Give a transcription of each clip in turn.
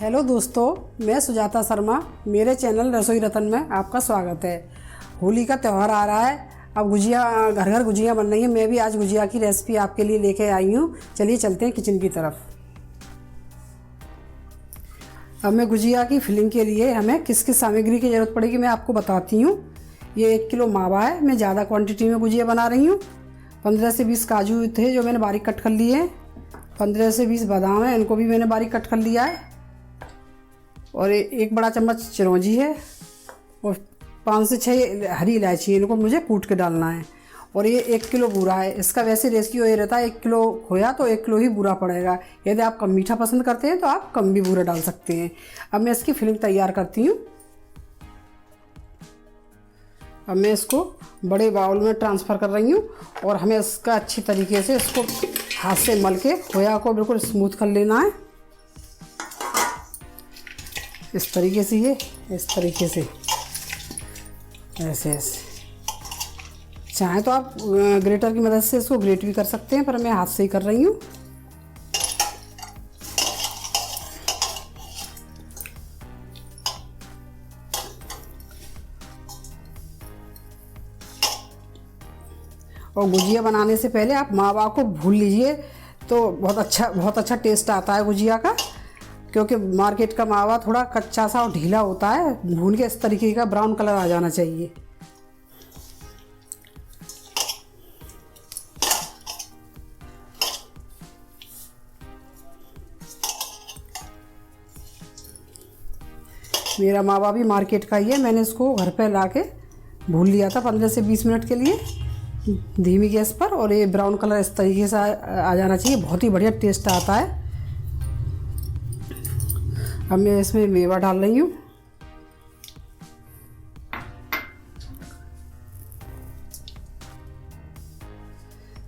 Hello दोस्तों, मैं सुजाता शर्मा। मेरे चैनल रसोई रतन में आपका स्वागत है। होली का त्यौहार आ रहा है। अब गुजिया घर घर गुजिया बन रही है। मैं भी आज गुजिया की रेसिपी आपके लिए लेके आई हूँ। चलिए चलते हैं किचन की तरफ। अब मैं गुजिया की फिलिंग के लिए हमें किस किस सामग्री की ज़रूरत पड़ेगी मैं आपको बताती हूँ। ये 1 किलो मावा है। मैं ज़्यादा क्वांटिटी में गुजिया बना रही हूँ। 15 से 20 काजू थे जो मैंने बारीक कट कर लिए हैं। 15 से 20 बादाम है, इनको भी मैंने बारीक कट कर लिया है। और एक बड़ा चम्मच चिरौंजी है और 5 से 6 हरी इलायची, इनको मुझे कूट के डालना है। और ये 1 किलो बूरा है। इसका वैसे रेशियो ये रहता है 1 किलो खोया तो 1 किलो ही बूरा पड़ेगा। यदि आप कम मीठा पसंद करते हैं तो आप कम भी बूरा डाल सकते हैं। अब मैं इसकी फिलिंग तैयार करती हूँ। अब मैं इसको बड़े बाउल में ट्रांसफ़र कर रही हूँ और हमें इसका अच्छी तरीके से इसको हाथ से मल के खोया को बिल्कुल स्मूथ कर लेना है। इस तरीके से, ये इस तरीके से, ऐसे ऐसे। चाहे तो आप ग्रेटर की मदद से इसको ग्रेट भी कर सकते हैं, पर मैं हाथ से ही कर रही हूँ। और गुजिया बनाने से पहले आप मावा को भून लीजिए तो बहुत अच्छा टेस्ट आता है गुजिया का। क्योंकि मार्केट का मावा थोड़ा कच्चा सा और ढीला होता है। भून के इस तरीके का ब्राउन कलर आ जाना चाहिए। मेरा मावा भी मार्केट का ही है। मैंने इसको घर पे लाके भून लिया था 15 से 20 मिनट के लिए धीमी गैस पर। और ये ब्राउन कलर इस तरीके से आ जाना चाहिए। बहुत ही बढ़िया टेस्ट आता है। अब मैं इसमें मेवा डाल रही हूँ।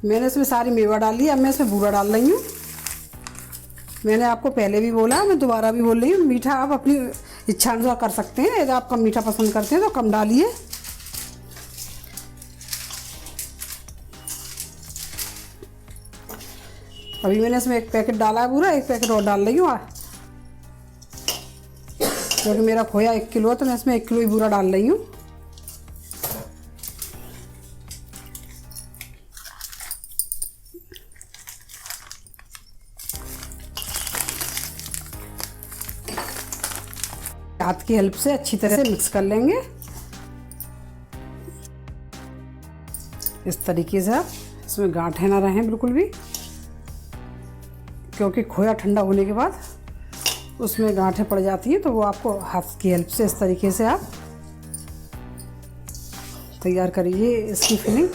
मैंने इसमें सारी मेवा डाल ली। अब मैं इसमें बूरा डाल रही हूँ। मैंने आपको पहले भी बोला, मैं दोबारा भी बोल रही हूँ, मीठा आप अपनी इच्छा अनुसार कर सकते हैं। यदि आप कम मीठा पसंद करते हैं तो कम डालिए। अभी मैंने इसमें 1 पैकेट डाला है बूरा, 1 पैकेट और डाल रही हूँ। क्योंकि मेरा खोया 1 किलो है तो मैं इसमें 1 किलो ही बूरा डाल रही हूँ। हाथ की हेल्प से अच्छी तरह से मिक्स कर लेंगे। इस तरीके से आप इसमें गांठें ना रहें बिल्कुल भी, क्योंकि खोया ठंडा होने के बाद उसमें गांठें पड़ जाती हैं। तो वो आपको हाथ की हेल्प से इस तरीके से आप तैयार करिए इसकी फिलिंग,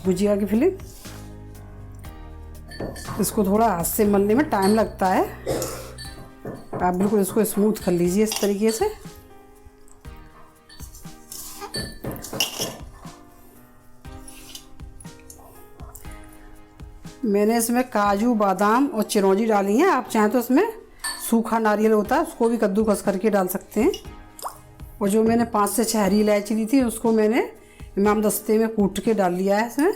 गुजिया की फिलिंग। इसको थोड़ा हाथ से मलने में टाइम लगता है। आप बिल्कुल इसको स्मूथ कर लीजिए इस तरीके से। मैंने इसमें काजू, बादाम और चिरौंजी डाली है। आप चाहें तो इसमें सूखा नारियल होता है उसको भी कद्दूकस करके डाल सकते हैं। और जो मैंने 5 से 6 हरी इलायची ली थी उसको मैंने इमाम दस्ते में कूट के डाल लिया है इसमें।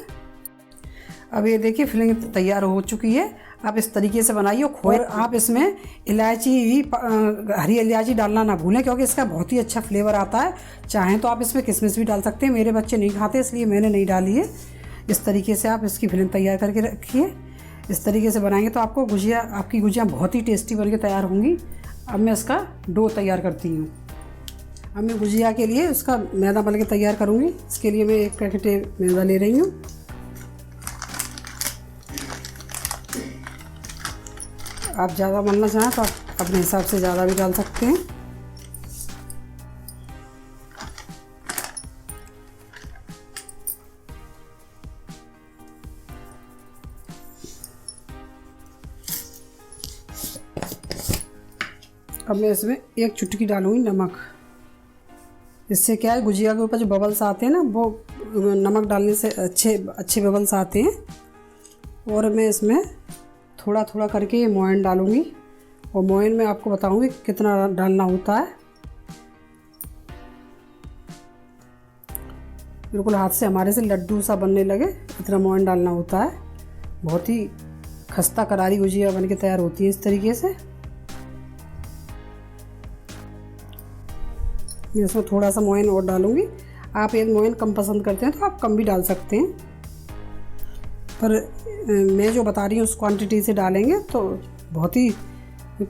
अब ये देखिए फिलिंग तैयार हो चुकी है। आप इस तरीके से बनाइए। और आप इसमें इलायची भी, हरी इलायची डालना ना भूलें, क्योंकि इसका बहुत ही अच्छा फ्लेवर आता है। चाहें तो आप इसमें किशमिश भी डाल सकते हैं। मेरे बच्चे नहीं खाते इसलिए मैंने नहीं डाली है। इस तरीके से आप इसकी फिलिंग तैयार करके रखिए। इस तरीके से बनाएंगे तो आपकी गुजिया बहुत ही टेस्टी बनके तैयार होंगी। अब मैं इसका डो तैयार करती हूँ। अब मैं गुजिया के लिए उसका मैदा मल के तैयार करूँगी। इसके लिए मैं 1 पैकेट मैदा ले रही हूँ। आप ज़्यादा मलना चाहें तो आप अपने हिसाब से ज़्यादा भी डाल सकते हैं। अब मैं इसमें 1 चुटकी डालूंगी नमक। इससे क्या है, गुजिया के ऊपर जो बबल्स आते हैं ना, वो नमक डालने से अच्छे बबल्स आते हैं। और मैं इसमें थोड़ा थोड़ा करके ये मोयन डालूंगी। और मोयन में आपको बताऊंगी कितना डालना होता है। बिल्कुल हाथ से हमारे से लड्डू सा बनने लगे इतना मोयन डालना होता है। बहुत ही खस्ता करारी गुजिया बन के तैयार होती है इस तरीके से। मैं इसमें थोड़ा सा मोयन और डालूँगी। आप यदि मोयन कम पसंद करते हैं तो आप कम भी डाल सकते हैं, पर मैं जो बता रही हूँ उस क्वांटिटी से डालेंगे तो बहुत ही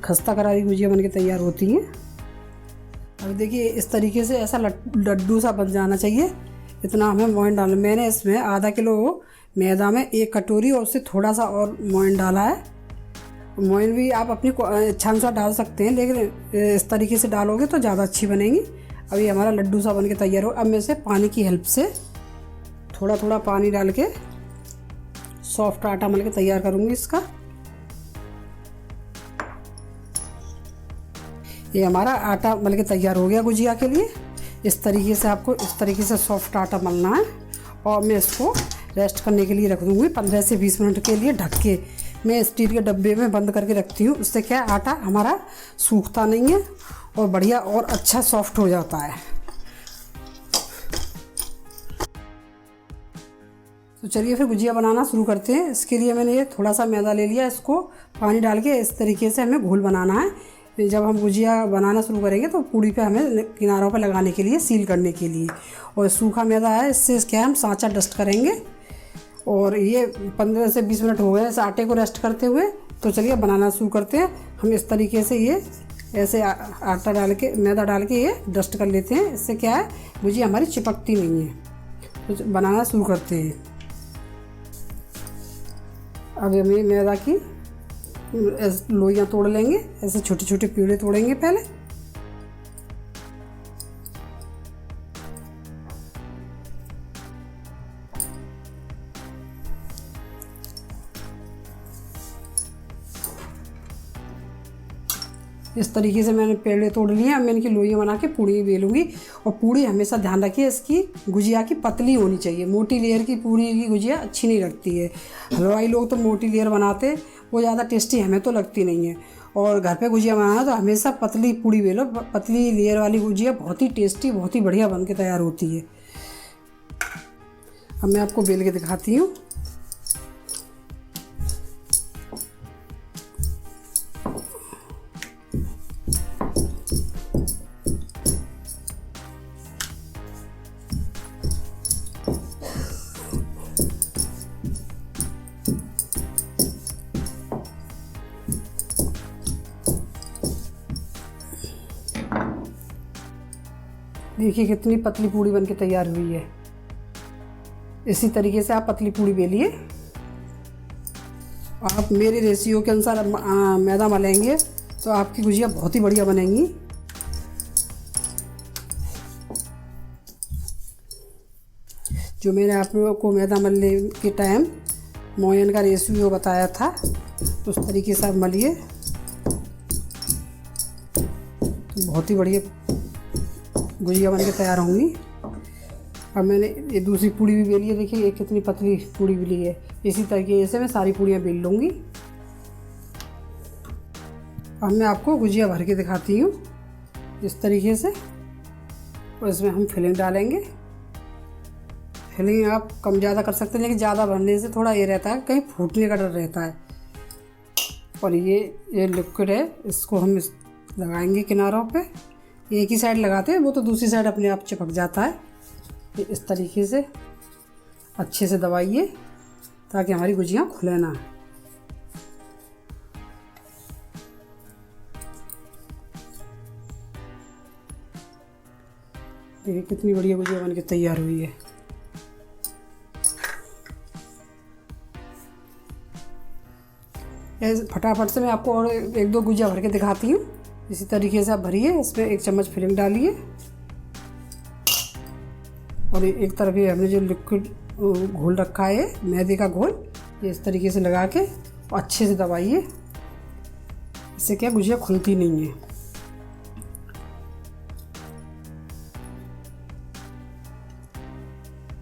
खस्ता करारी गुजिया बन के तैयार होती हैं। अब देखिए इस तरीके से ऐसा लड्डू सा बन जाना चाहिए, इतना हमें मोयन डालना। मैंने इसमें आधा किलो मैदा में 1 कटोरी और उससे थोड़ा सा और मोयन डाला है। मोयन भी आप अपनी इच्छा अनुसार डाल सकते हैं, लेकिन इस तरीके से डालोगे तो ज़्यादा अच्छी बनेगी। अब ये हमारा लड्डू सा बन के तैयार हो। अब मैं इसे पानी की हेल्प से थोड़ा थोड़ा पानी डाल के सॉफ्ट आटा मल के तैयार करूँगी इसका। ये हमारा आटा मल के तैयार हो गया गुजिया के लिए। इस तरीके से आपको इस तरीके से सॉफ्ट आटा मलना है और मैं इसको रेस्ट करने के लिए रख दूँगी 15 से 20 मिनट के लिए ढक के। मैं स्टील के डब्बे में बंद करके रखती हूँ, उससे क्या आटा हमारा सूखता नहीं है और बढ़िया और अच्छा सॉफ्ट हो जाता है। तो चलिए फिर गुजिया बनाना शुरू करते हैं। इसके लिए मैंने ये थोड़ा सा मैदा ले लिया, इसको पानी डाल के इस तरीके से हमें घोल बनाना है। जब हम गुजिया बनाना शुरू करेंगे तो पूड़ी पे हमें किनारों पे लगाने के लिए, सील करने के लिए। और सूखा मैदा है, इससे क्या हम सांचा डस्ट करेंगे। और ये 15 से 20 मिनट हो गए इस आटे को रेस्ट करते हुए। तो चलिए बनाना शुरू करते हैं। हम इस तरीके से ये ऐसे आटा डाल के, मैदा डाल के ये डस्ट कर लेते हैं। इससे क्या है गुजिया हमारी चिपकती नहीं है। तो बनाना शुरू करते हैं। अब हमें मैदा की लोइयाँ तोड़ लेंगे, ऐसे छोटे छोटे पेड़े तोड़ेंगे पहले। इस तरीके से मैंने पेड़े तोड़ लिए। अब मैं इनकी लोइयाँ बना के पूड़ी बेलूँगी। और पूड़ी हमेशा ध्यान रखिए इसकी गुजिया की पतली होनी चाहिए। मोटी लेयर की पूड़ी की गुजिया अच्छी नहीं लगती है। हलवाई लोग तो मोटी लेयर बनाते, वो ज़्यादा टेस्टी हमें तो लगती नहीं है। और घर पे गुजिया बनाना तो हमेशा पतली पूड़ी बेलो। पतली लेयर वाली गुजिया बहुत ही टेस्टी, बहुत ही बढ़िया बन के तैयार होती है। अब मैं आपको बेल के दिखाती हूँ। देखिए कितनी पतली पूड़ी बनके तैयार हुई है। इसी तरीके से आप पतली पूड़ी बेलिए। आप मेरे रेशियो के अनुसार मैदा मलेंगे तो आपकी गुजिया बहुत ही बढ़िया बनेंगी। जो मैंने आप लोगों को मैदा मलने के टाइम मोयन का रेशियो बताया था, उस तरीके से आप मलिए तो बहुत ही बढ़िया गुजिया बन के तैयार होंगी। अब मैंने ये दूसरी पूड़ी भी बेली है। देखिए ये कितनी पतली पूड़ी बेली है। इसी तरीके से मैं सारी पूड़ियाँ बेल लूँगी। अब मैं आपको गुजिया भर के दिखाती हूँ इस तरीके से। और इसमें हम फिलिंग डालेंगे। फिलिंग आप कम ज़्यादा कर सकते हैं, लेकिन ज़्यादा भरने से थोड़ा ये रहता है कहीं फूटने का डर रहता है। और ये लिक्विड है, इसको हम लगाएंगे किनारों पे। एक ही साइड लगाते हैं, वो तो दूसरी साइड अपने आप चिपक जाता है। इस तरीके से अच्छे से दबाइए ताकि हमारी गुजियाँ खुले ना। देखिए कितनी बढ़िया गुजिया बन के तैयार हुई है। फटाफट से मैं आपको और 1-2 गुजिया भर के दिखाती हूँ। इसी तरीके से आप भरिए। इसमें 1 चम्मच फिलिंग डालिए और एक तरफ ये हमने जो लिक्विड घोल रखा है मैदे का घोल, ये इस तरीके से लगा के अच्छे से दबाइए। इससे क्या गुजिया खुलती नहीं है।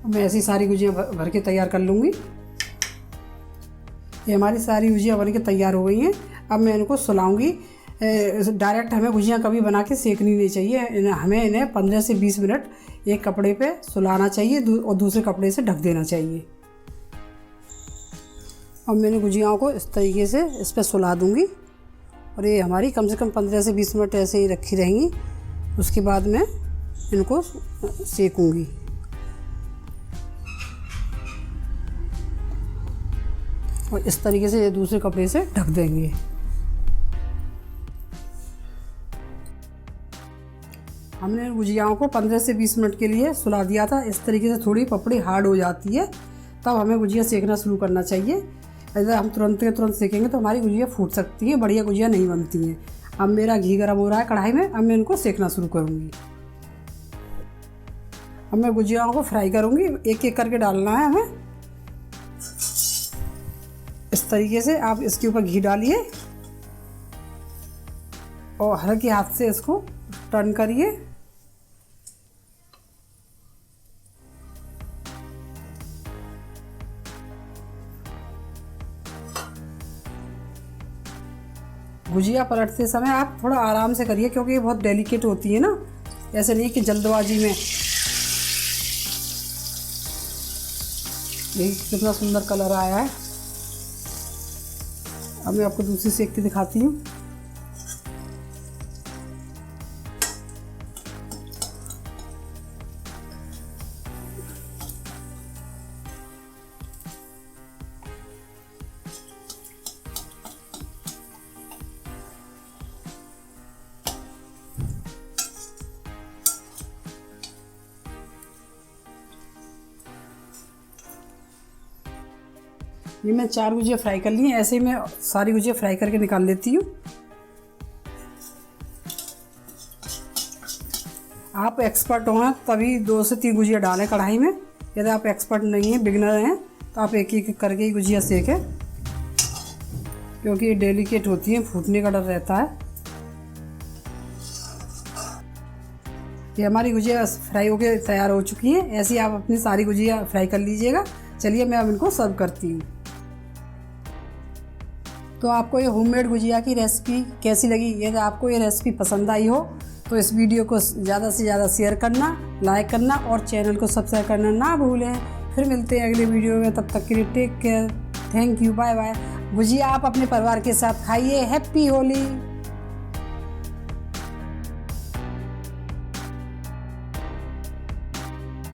मैं ऐसी सारी गुजिया भर के तैयार कर लूँगी। ये हमारी सारी गुजिया बन के तैयार हो गई हैं। अब मैं इनको सुलाऊंगी। डायरेक्ट हमें गुजियाँ कभी बना के सेकनी नहीं चाहिए। हमें इन्हें 15 से 20 मिनट एक कपड़े पे सुलाना चाहिए और दूसरे कपड़े से ढक देना चाहिए। अब मैंने गुजियाओं को इस तरीके से इस पर सुला दूँगी और ये हमारी कम से कम 15 से 20 मिनट ऐसे ही रखी रहेंगी। उसके बाद मैं इनको सेकूंगी। और इस तरीके से ये दूसरे कपड़े से ढक देंगे। हमने गुजियाओं को 15 से 20 मिनट के लिए सुला दिया था। इस तरीके से थोड़ी पपड़ी हार्ड हो जाती है तब हमें गुजिया सेकना शुरू करना चाहिए। अगर हम तुरंत के तुरंत सेकेंगे तो हमारी गुजिया फूट सकती है, बढ़िया गुजिया नहीं बनती हैं। अब मेरा घी गर्म हो रहा है कढ़ाई में, अब मैं इनको सेकना शुरू करूँगी। अब मैं गुजियाओं को फ्राई करूँगी, एक एक करके डालना है हमें। इस तरीके से आप इसके ऊपर घी डालिए और हल्के हाथ से इसको टर्न करिए। गुजिया पलटते समय आप थोड़ा आराम से करिए क्योंकि ये बहुत डेलिकेट होती है ना, ऐसे नहीं कि जल्दबाजी में। देखिए कितना सुंदर कलर आया है। अब मैं आपको दूसरी सेक के दिखाती हूँ। ये मैं 4 गुजिया फ्राई कर ली हैं। ऐसे ही मैं सारी गुजिया फ्राई करके निकाल लेती हूँ। आप एक्सपर्ट हो तभी 2 से 3 गुजिया डालें कढ़ाई में। यदि आप एक्सपर्ट नहीं हैं, बिगिनर हैं, तो आप एक एक करके ही गुजिया सेकें क्योंकि ये डेलिकेट होती हैं, फूटने का डर रहता है। ये हमारी गुजिया फ्राई होके तैयार हो चुकी है। ऐसे ही आप अपनी सारी गुजिया फ्राई कर लीजिएगा। चलिए मैं अब इनको सर्व करती हूँ। तो आपको ये होममेड गुजिया की रेसिपी कैसी लगी? यदि आपको ये रेसिपी पसंद आई हो तो इस वीडियो को ज़्यादा से ज़्यादा शेयर करना, लाइक करना और चैनल को सब्सक्राइब करना ना भूलें। फिर मिलते हैं अगले वीडियो में, तब तक के लिए take care, thank you, bye bye. Gujiya आप अपने परिवार के साथ खाइए। हैप्पी होली।